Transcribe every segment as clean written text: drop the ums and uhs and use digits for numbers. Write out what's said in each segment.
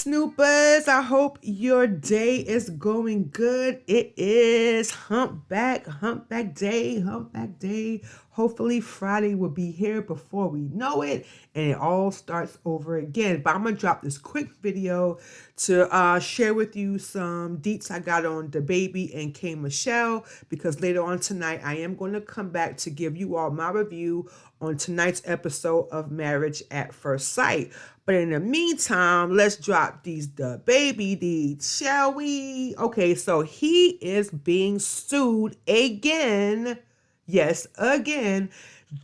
Snoopers. I hope your day is going good. It is humpback day, humpback day. Hopefully Friday will be here before we know it and it all starts over again. But I'm going to drop this quick video to share with you some deets I got on DaBaby and K Michelle, because later on tonight I am going to come back to give you all my review on tonight's episode of Marriage at First Sight. But in the meantime, let's drop these DaBaby deeds, shall we? Okay, so he is being sued again. Yes, again.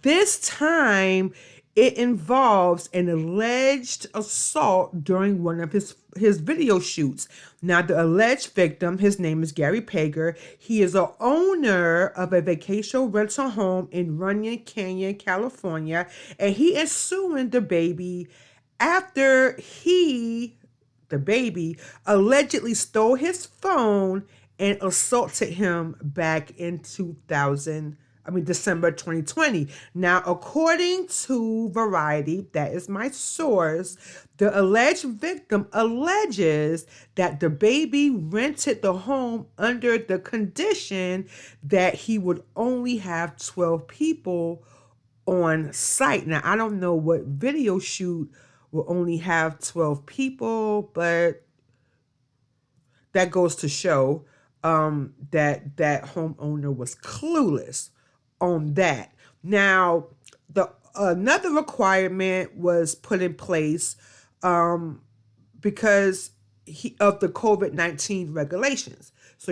This time it involves an alleged assault during one of his video shoots. Now, the alleged victim, his name is Gary Pager. He is a owner of a vacation rental home in Runyon Canyon, California, and he is suing DaBaby after DaBaby, allegedly stole his phone and assaulted him back in December 2020. Now, according to Variety, that is my source, the alleged victim alleges that DaBaby rented the home under the condition that he would only have 12 people on site. Now, I don't know what video shoot will only have 12 people, but that goes to show that homeowner was clueless on that. Now, another requirement was put in place because of the COVID-19 regulations. So,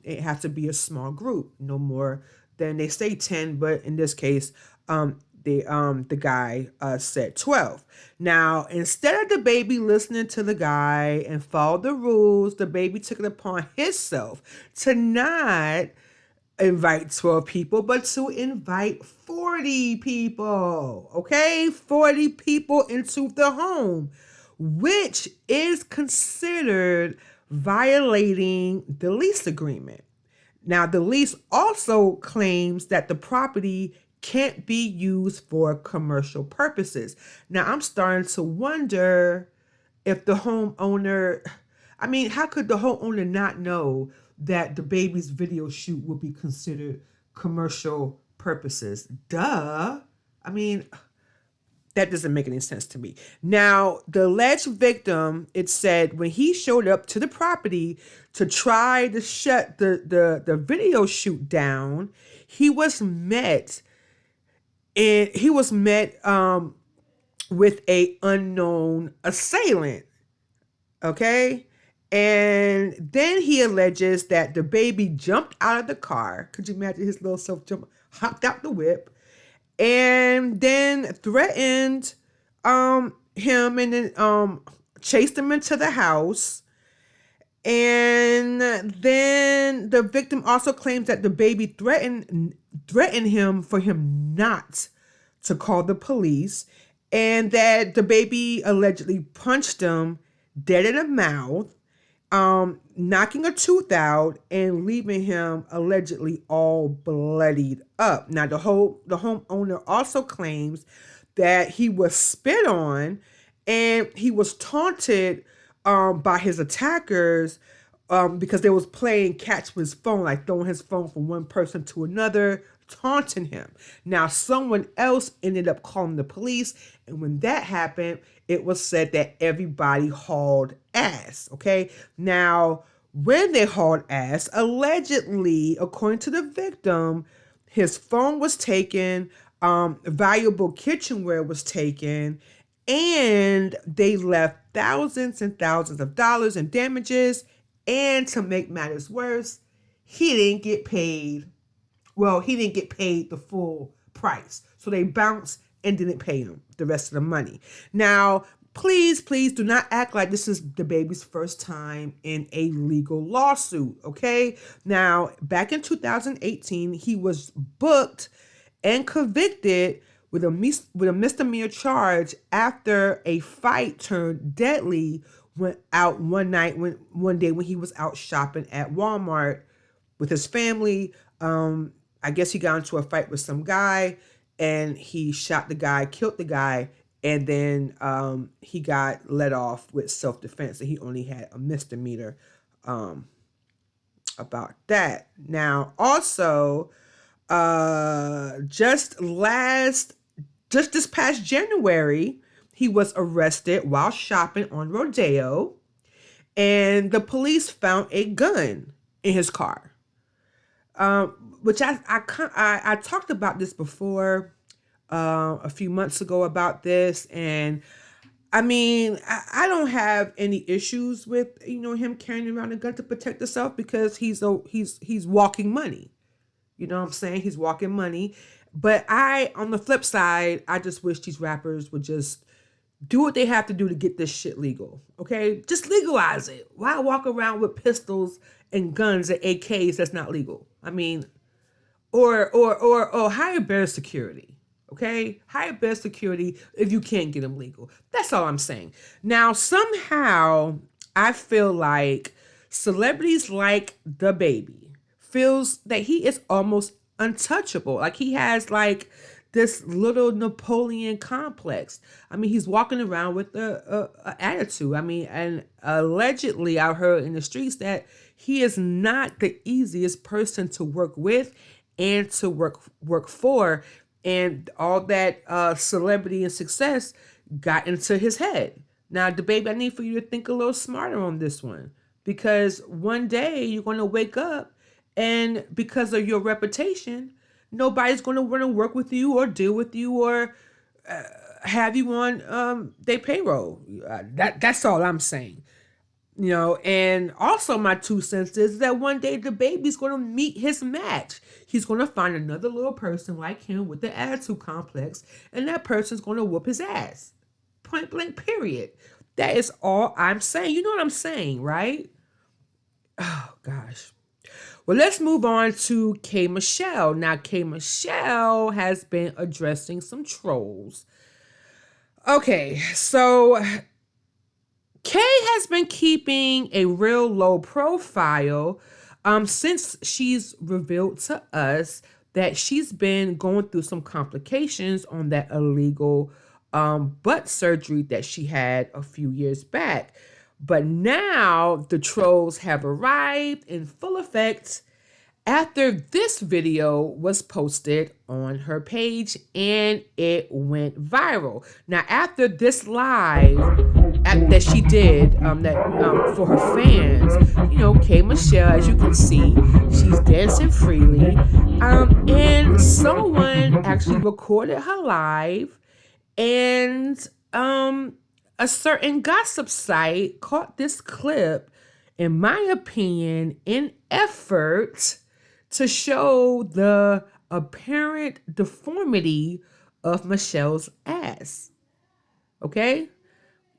it has to be a small group, no more than, they say 10, but in this case, the guy said 12. Now, instead of DaBaby listening to the guy and follow the rules, DaBaby took it upon himself to not invite 12 people, but to invite 40 people. Okay, 40 people into the home, which is considered violating the lease agreement. Now, the lease also claims that the property can't be used for commercial purposes. Now, I'm starting to wonder if the homeowner, how could the homeowner not know that DaBaby's video shoot will be considered commercial purposes? Duh. That doesn't make any sense to me. Now, the alleged victim, it said when he showed up to the property to try to shut the video shoot down, he was met with a unknown assailant. Okay? And then he alleges that DaBaby jumped out of the car. Could you imagine his little self jump, hopped out the whip, and then threatened him, and then chased him into the house. And then the victim also claims that DaBaby threatened him for him not to call the police, and that DaBaby allegedly punched him dead in the mouth, knocking a tooth out and leaving him allegedly all bloodied up. Now, the homeowner also claims that he was spit on and he was taunted by his attackers because they was playing catch with his phone, like throwing his phone from one person to another, taunting him. Now, someone else ended up calling the police, and when that happened, it was said that everybody hauled ass. Okay, now when they hauled ass, allegedly, according to the victim, his phone was taken, valuable kitchenware was taken, and they left thousands and thousands of dollars in damages. And to make matters worse, he didn't get paid. Well, he didn't get paid the full price. So they bounced and didn't pay him the rest of the money. Now, please do not act like this is DaBaby's first time in a legal lawsuit, okay? Now, back in 2018, he was booked and convicted with a misdemeanor charge after a fight turned deadly went out one day when he was out shopping at Walmart with his family. I guess he got into a fight with some guy, and he shot the guy, killed the guy, And then he got let off with self-defense, and he only had a misdemeanor about that. Now, also, just this past January, he was arrested while shopping on Rodeo, and the police found a gun in his car. Which I talked about this before, a few months ago about this, and I mean, I don't have any issues with him carrying around a gun to protect himself, because he's walking money. You know what I'm saying? He's walking money. But on the flip side, I just wish these rappers would just do what they have to do to get this shit legal. Okay? Just legalize it. Why walk around with pistols and guns and AKs that's not legal? I mean, or hire better security. Okay? Hire better security if you can't get them legal. That's all I'm saying. Now, somehow, I feel like celebrities like DaBaby feels that he is almost untouchable. Like, he has like this little Napoleon complex. I mean, he's walking around with a attitude. I mean, and allegedly, I heard in the streets that he is not the easiest person to work with and to work for, and all that celebrity and success got into his head. Now, DaBaby, I need for you to think a little smarter on this one, because one day you're going to wake up, and because of your reputation, nobody's going to want to work with you or deal with you or have you on their payroll. That's all I'm saying. And also my 2 cents is that one day DaBaby's going to meet his match. He's going to find another little person like him with the attitude complex, and that person's going to whoop his ass. Point blank, period. That is all I'm saying. You know what I'm saying, right? Oh, gosh. Well, let's move on to K. Michelle. Now, K. Michelle has been addressing some trolls. Okay, so K has been keeping a real low profile since she's revealed to us that she's been going through some complications on that illegal butt surgery that she had a few years back. But now the trolls have arrived in full effect after this video was posted on her page, and it went viral. Now, after this live that she did for her fans, K. Michelle, as you can see, she's dancing freely, and someone actually recorded her live, and a certain gossip site caught this clip, in my opinion, in effort to show the apparent deformity of Michelle's ass. Okay?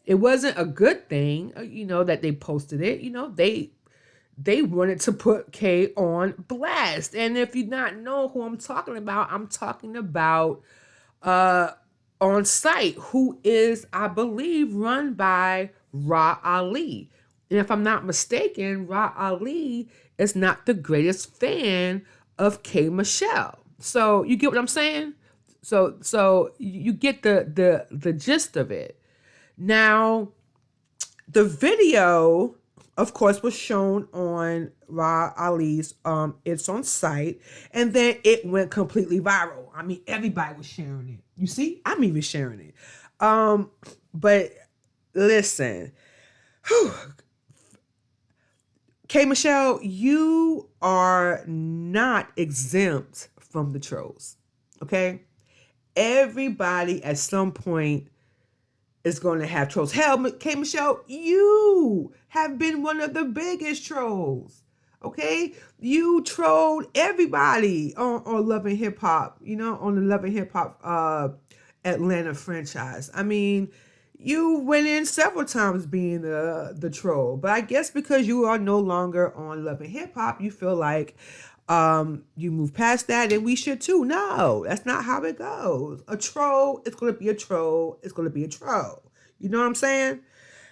It wasn't a good thing, that they posted it. They wanted to put K on blast. And if you not know who I'm talking about On Site, who is, I believe, run by Ra Ali. And if I'm not mistaken, Ra Ali is not the greatest fan of K. Michelle. So you get what I'm saying? So you get the gist of it. Now, the video, of course, was shown on Ra Ali's It's On Site, and then it went completely viral. I mean, everybody was sharing it. You see? I'm even sharing it. But listen, K. Michelle, you are not exempt from the trolls. Okay? Everybody at some point is going to have trolls. Hell, K. Michelle, you have been one of the biggest trolls. Okay? You trolled everybody on Love and Hip Hop, on the Love and Hip Hop Atlanta franchise. I mean, you went in several times being the troll. But I guess because you are no longer on Love and Hip Hop, you feel like you move past that, and we should too. No, that's not how it goes. A troll is going to be a troll. It's going to be a troll. You know what I'm saying?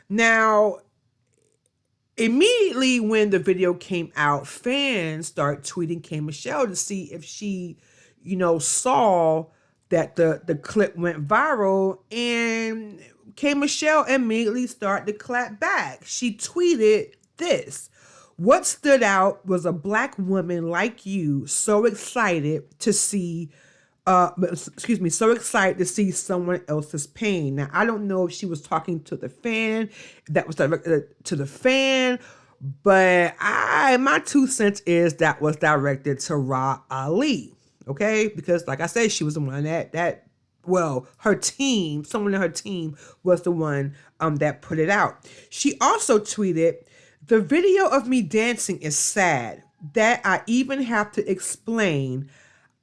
Now, immediately when the video came out, fans start tweeting K. Michelle to see if she, saw that the clip went viral, and K. Michelle immediately started to clap back. She tweeted this: "What stood out was a black woman like you so excited to see so excited to see someone else's pain." Now, I don't know if she was talking to the fan, that was directed to the fan, but my 2 cents is that was directed to Ra Ali, okay? Because like I said, she was the one her team, someone in her team was the one that put it out. She also tweeted, "The video of me dancing is sad that I even have to explain.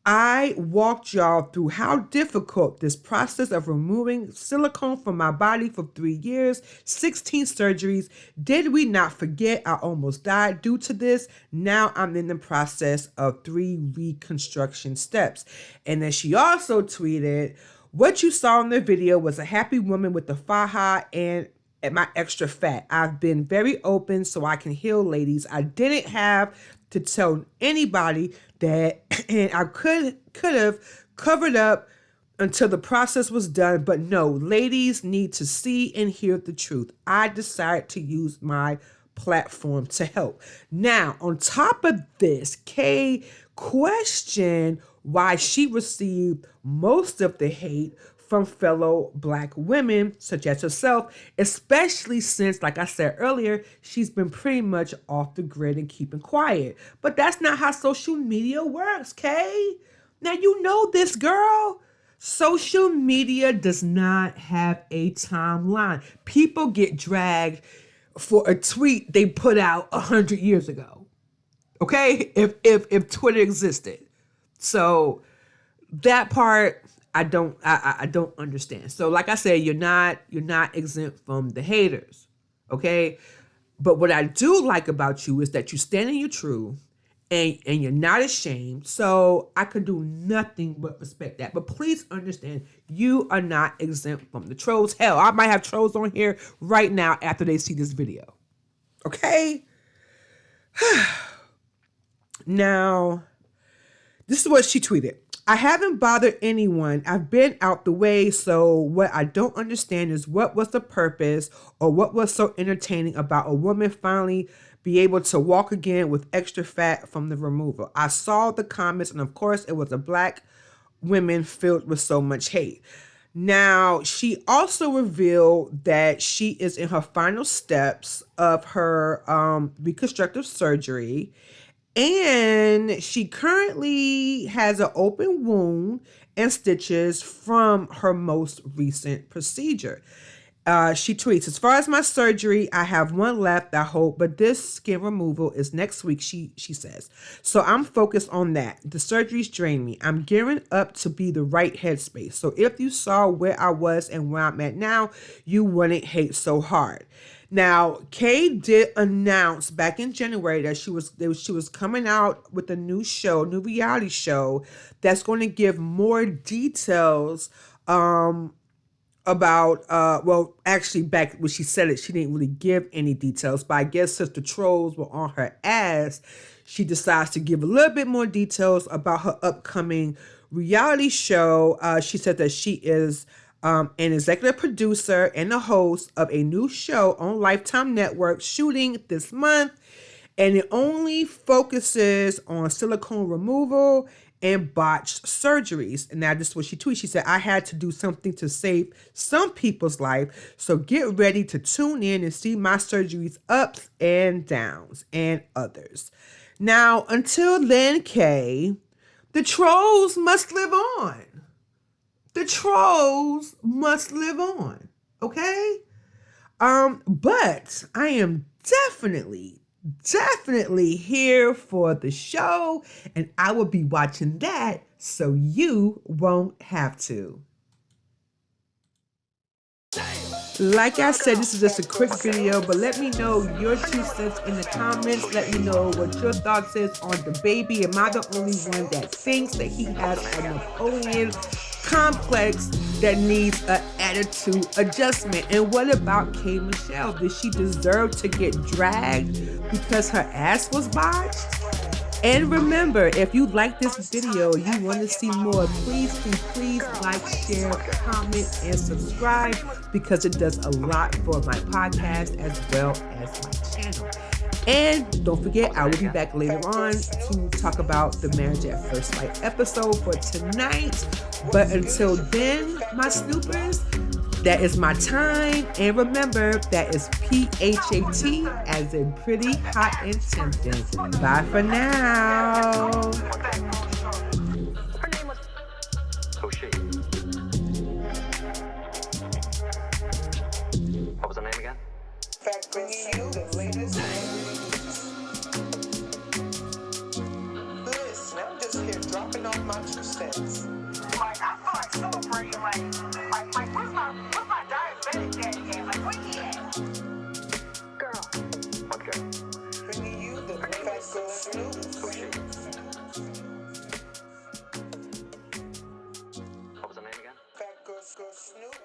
I walked y'all through how difficult this process of removing silicone from my body for 3 years, 16 surgeries. Did we not forget I almost died due to this? Now I'm in the process of 3 reconstruction steps." And then she also tweeted, "What you saw in the video was a happy woman with the faja and my extra fat. I've been very open so I can heal, ladies. I didn't have to tell anybody that, and I could have covered up until the process was done, but no, ladies need to see and hear the truth. I decided to use my platform to help." Now, on top of this, Kay questioned why she received most of the hate from fellow black women such as herself, especially since, like I said earlier, she's been pretty much off the grid and keeping quiet. But that's not how social media works, Kay. Now, you know this, girl. Social media does not have a timeline. People get dragged for a tweet they put out 100 years ago, okay? If Twitter existed. So that part, I don't understand. So like I said, you're not exempt from the haters, okay? But what I do like about you is that you stand in your truth and you're not ashamed. So I could do nothing but respect that. But please understand, you are not exempt from the trolls. Hell, I might have trolls on here right now after they see this video, okay? Now, this is what she tweeted. "I haven't bothered anyone. I've been out the way. So what I don't understand is what was the purpose or what was so entertaining about a woman finally be able to walk again with extra fat from the removal. I saw the comments and of course it was a black women filled with so much hate." Now, she also revealed that she is in her final steps of her reconstructive surgery. And she currently has an open wound and stitches from her most recent procedure. She tweets, "As far as my surgery, I have one left, I hope, but this skin removal is next week," she says. "So I'm focused on that. The surgeries drain me. I'm gearing up to be the right headspace. So if you saw where I was and where I'm at now, you wouldn't hate so hard." Now, Kay did announce back in January that she was coming out with a new reality show that's going to give more details about actually back when she said it, she didn't really give any details, but I guess since the trolls were on her ass, she decides to give a little bit more details about her upcoming reality show. She said that she is an executive producer and a host of a new show on Lifetime Network shooting this month, and it only focuses on silicone removal and botched surgeries. And now this is what she tweeted. She said, "I had to do something to save some people's life, so get ready to tune in and see my surgeries ups and downs and others." Now, until then, Kay, the trolls must live on. The trolls must live on, okay? But I am definitely here for the show, and I will be watching that so you won't have to. Like I said, this is just a quick video, but let me know your 2 cents in the comments. Let me know what your thoughts is on DaBaby. Am I the only one that thinks that he has a Napoleon complex that needs an attitude adjustment? And what about K. Michelle? Did she deserve to get dragged because her ass was botched? And remember, if you like this video, you want to see more, please like, share, comment, and subscribe, because it does a lot for my podcast as well as my channel. And don't forget, I will be back later on to talk about the Marriage at First Sight episode for tonight. But until then, my snoopers, that is my time. And remember, that is PHAT, as in pretty, hot, and tempting. Bye for now. Who's she? What was her name again? Bringing you the latest Listen, I'm just here dropping off my 2 cents. Like, I feel like celebrating, like where's my diabetic daddy at? Like, where he at? Girl. What girl? Bringing you the Fat Girl Snoop. Who's she? What was her name again? Fat Girl Snoop.